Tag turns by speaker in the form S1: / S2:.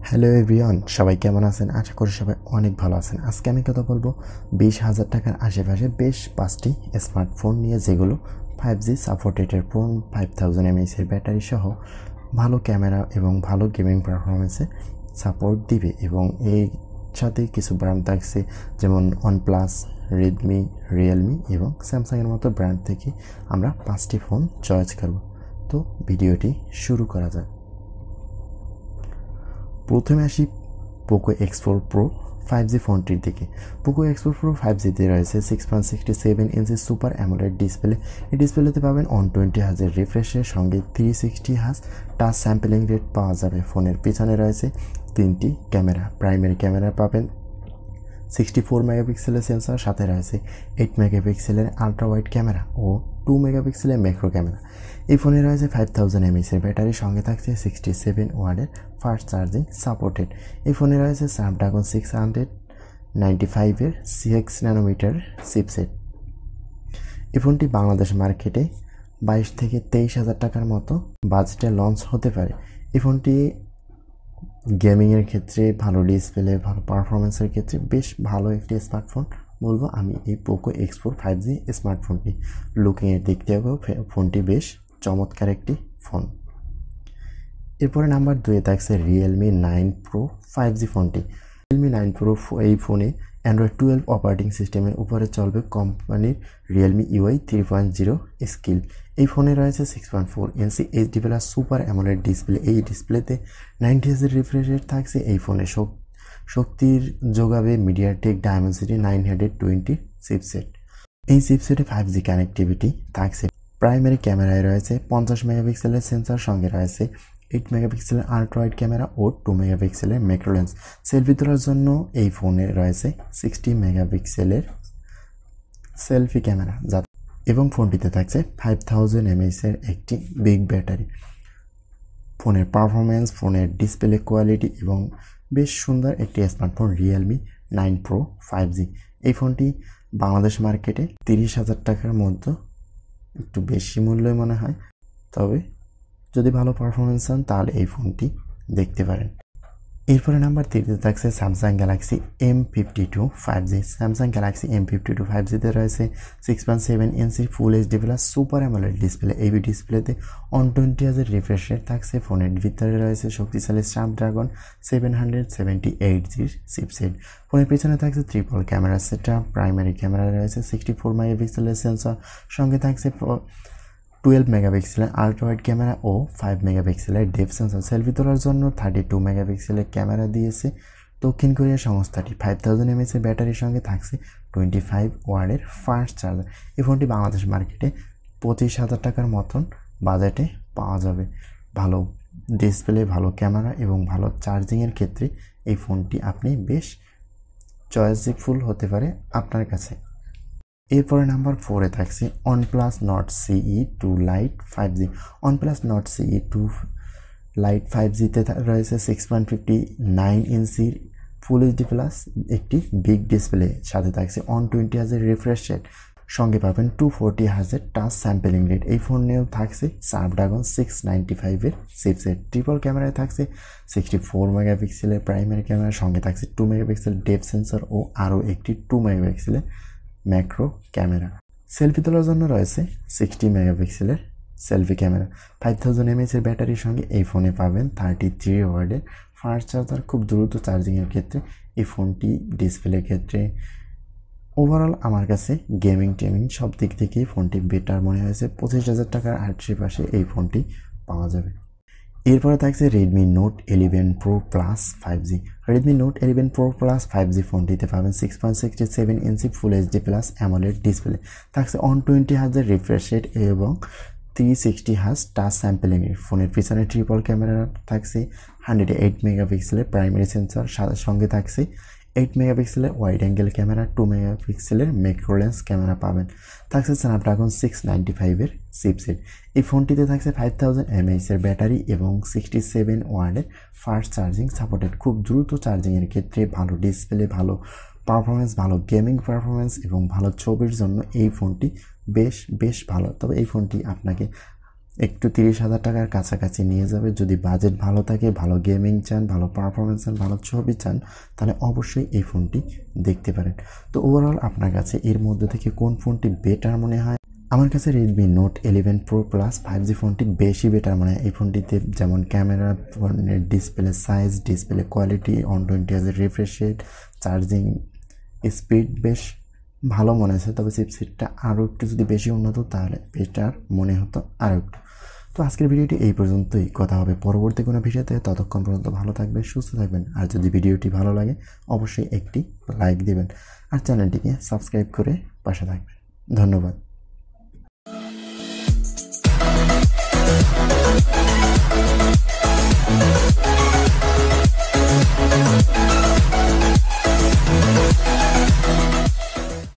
S1: Hello everyone, সবাই কেমন আছেন? আশা করি সবাই অনেক ভালো আছেন। আজকে আমি কথা বলবো 20,000 টাকার আশেপাশে বেশ 5টি স্মার্টফোন নিয়ে, যেগুলো 5G সাপোর্টেডের ফোন, 5000 mAh এর ব্যাটারি সহ ভালো ক্যামেরা এবং ভালো গেমিং পারফরমেন্সে সাপোর্ট দিবে। এবং এই সাথে কিছু ব্র্যান্ড থাকছে, যেমন ওয়ানপ্লাস, রেডমি, রিয়েলমি এবং স্যামসাংয়ের মতো ব্র্যান্ড থেকে আমরা 5টি ফোন চয়েস করব। তো ভিডিওটি শুরু করা যাক। প্রথমে আসি পোকো X4 Pro 5G ফোনটির দিকে। পোকো X4 Pro 5Gতে রয়েছে 6.67 ইঞ্চি সুপার অ্যামোলেড ডিসপ্লে। এই ডিসপ্লেতে পাবেন 120 Hz রিফ্রেশের সঙ্গে 360 Hz টাচ স্যাম্পলিং রেট পাওয়া যাবে। ফোনের পিছনে রয়েছে 3টি ক্যামেরা। প্রাইমারি ক্যামেরা পাবেন 64 মেগাপিক্সেলের সেন্সর, সাথে রয়েছে 8 মেগাপিক্সেলের আলট্রা ওয়াইড ক্যামেরা ও 2 মেগাপিক্সেলের ম্যাক্রো ক্যামেরা। এই ফোনে রয়েছে 5000 mAh এর ব্যাটারি, সঙ্গে থাকছে 67 ওয়াটের ফাস্ট চার্জিং সাপোর্টেড। এই ফোনে রয়েছে স্ন্যাপড্রাগন 695 এর 6 ন্যানোমিটার চিপসেট। এই ফোনটি বাংলাদেশ মার্কেটে 22 থেকে 23,000 টাকার মতো বাজেটে লঞ্চ হতে পারে। এই ফোনটি গেমিংয়ের ক্ষেত্রে, ভালো ডিসপ্লে, ভালো পারফরমেন্সের ক্ষেত্রে বেশ ভালো একটি স্মার্টফোন বলবো আমি এই পোকো X4 5G স্মার্টফোনটি। লুকিংয়ের দিক থেকেও ফোনটি বেশ চমৎকার একটি ফোন। এরপরে নাম্বার 2-এ থাকছে রিয়েলমি 9 Pro 5G ফোনটি। রিয়েলমি 9 Pro এই ফোনে অ্যান্ড্রয়েড 12 অপারেটিং সিস্টেমের উপরে চলবে কোম্পানির রিয়েলমি UI 3.0 স্কিল। এই ফোনে রয়েছে 6.4 ইঞ্চি HD+ সুপার অ্যামোলেড ডিসপ্লে। এই ডিসপ্লেতে 90 Hz রিফ্রেশ রেট থাকছে। এই ফোনে শক্তির যোগাবে মিডিয়াটেক ডায়মেনসিটি 920 চিপসেট। এই চিপসেটে 5G কানেক্টিভিটি থাকছে। প্রাইমারি ক্যামেরায় রয়েছে 50 মেগাপিক্সেলের সেন্সর, সঙ্গে রয়েছে 8 মেগাপিক্সেলের আলট্রা ওয়াইড ক্যামেরা ও 2 মেগাপিক্সেলের ম্যাক্রো লেন্স। সেলফি তোলার জন্য এই ফোনে রয়েছে 60 মেগাপিক্সেলের সেলফি ক্যামেরা এবং ফোনটিতে থাকছে 5000 mAh এর একটি বিগ ব্যাটারি। ফোনের পারফরমেন্স, ফোনের ডিসপ্লে কোয়ালিটি এবং বেশ সুন্দর একটি স্মার্টফোন রিয়েলমি 9 Pro 5G। এই ফোনটি বাংলাদেশ মার্কেটে 30,000 টাকার মধ্যে একটু বেশি মূল্যই মনে হয়, তবে যদি ভালো পারফরমেন্স চান তাহলে এই ফোনটি দেখতে পারেন। এরপরে নাম্বার 3-তে থাকছে Samsung Galaxy M52 5G। Samsung Galaxy M52 5Gতে রয়েছে 6.7 ইঞ্চি ফুল HD+ সুপার অ্যামোলেড ডিসপ্লে। এই ডিসপ্লেতে 120 Hz রিফ্রেশ রেট থাকছে। ফোনের ভিতরে রয়েছে শক্তিশালী স্ন্যাপড্রাগন 778G চিপসেট। ফোনের পিছনে থাকছে triple camera setup. Primary camera রয়েছে 64 মেগাপিক্সেলের সেন্সর, সঙ্গে থাকছে 12 মেগাপিক্সেলের আলট্রা ওয়াইড ক্যামেরা ও 5 মেগাপিক্সেলের ডেপথ সেন্সর। সেলফি তোলার জন্য 32 মেগাপিক্সেলের ক্যামেরা দিয়েছে দক্ষিণ কোরিয়া সংস্থাটি। 5000 mAh এর ব্যাটারির সঙ্গে থাকছে 25 ওয়াটের ফাস্ট চার্জার। এই ফোনটি বাংলাদেশ মার্কেটে 25,000 টাকার মতন বাজেটে পাওয়া যাবে। ভালো ডিসপ্লে, ভালো ক্যামেরা এবং ভালো চার্জিংয়ের ক্ষেত্রে এই ফোনটি আপনি বেশ চয়েসফুল হতে পারে আপনার কাছে। এরপরে নাম্বার 4-এ থাকছে OnePlus Nord CE 2 Lite 5G। OnePlus Nord CE 2 Lite 5Gতে রয়েছে 6.59 ইঞ্চির ফুল HD+ একটি বিগ ডিসপ্লে, সাথে থাকছে 120 Hz রিফ্রেশ রেট, সঙ্গে পাবেন 240 Hz টাচ স্যাম্পলিং রেট। এই ফোনেও থাকছে স্ন্যাপড্রাগন 695 এর চিপসেট। ট্রিপল ক্যামেরায় থাকছে 64 মেগাপিক্সেলের প্রাইমারি ক্যামেরা, সঙ্গে থাকছে 2 মেগাপিক্সেল ডেপথ সেন্সর ও আরও একটি 2 মেগাপিক্সেলের ম্যাক্রো ক্যামেরা। সেলফি তোলার জন্য রয়েছে 60 মেগাপিক্সেলের সেলফি ক্যামেরা। 5000 mAh এর ব্যাটারির সঙ্গে এই ফোনে পাবেন 33 ওয়াটের ফাস্ট চার্জার। খুব দ্রুত চার্জিংয়ের ক্ষেত্রে এই ফোনটি, ডিসপ্লের ক্ষেত্রে ওভারঅল আমার কাছে গেমিং টেমিং সব দিক থেকেই ফোনটি বেটার মনে হয়েছে। 25,000 টাকার আশেপাশে এই ফোনটি পাওয়া যাবে। এরপরে থাকছে Redmi note 11 Pro Plus 5G। Redmi note 11 Pro Plus 5G ফোনটিতে পাবেন 6.67 ইঞ্চি ফুল HD+ অ্যামোলেড ডিসপ্লে, থাকছে 120 Hz রিফ্রেশ রেট এবং 360 Hz টাচ স্যাম্পলিং রেট। ফোনের পিছনে ট্রিপল ক্যামেরা থাকছে, 108 মেগাপিক্সেলের প্রাইমারি সেন্সর, সঙ্গে থাকছে 8 মেগাপিক্সেলের ওয়াইড অ্যাঙ্গেল ক্যামেরা, 2 মেগাপিক্সেলের ম্যাক্রো লেন্স ক্যামেরা পাবেন। থাকছে স্ন্যাপড্রাগন 695 এর চিপসেট। এই ফোনটিতে থাকছে 5000 mAh এর ব্যাটারি এবং 67 ওয়াটের ফাস্ট চার্জিং সাপোর্টেড। খুব দ্রুত চার্জিংয়ের ক্ষেত্রে, ভালো ডিসপ্লে, ভালো পারফরমেন্স, ভালো গেমিং পারফরমেন্স এবং ভালো ছবির জন্য এই ফোনটি বেশ ভালো। তবে এই ফোনটি আপনাকে একটু 30,000 টাকার কাছাকাছি নিয়ে যাবে। যদি বাজেট ভালো থাকে, ভালো গেমিং চান, ভালো পারফরমেন্স চান, ভালো ছবি চান, তাহলে অবশ্যই এই ফোনটি দেখতে পারেন। তো ওভারঅল আপনার কাছে এর মধ্যে থেকে কোন ফোনটি বেটার মনে হয়? আমার কাছে Redmi note 11 pro plus 5G ফোনটি বেশি বেটার মনে হয়। এই ফোনটিতে যেমন ক্যামেরা, ফোনের display size, display quality, 120 Hz refresh rate, charging speed বেশ ভালো মনে হয়েছে। তবে চিপসেটটা আরও একটু যদি বেশি উন্নত তাহলে বেটার মনে হতো আরও একটু। তো আজকের ভিডিওটি এই পর্যন্তই, কথা হবে পরবর্তী কোনো ভিডিওতে। ততক্ষণ পর্যন্ত ভালো থাকবেন, সুস্থ থাকবেন। আর যদি ভিডিওটি ভালো লাগে অবশ্যই একটি লাইক দিবেন আর চ্যানেলটিকে সাবস্ক্রাইব করে পাশে থাকবেন। ধন্যবাদ।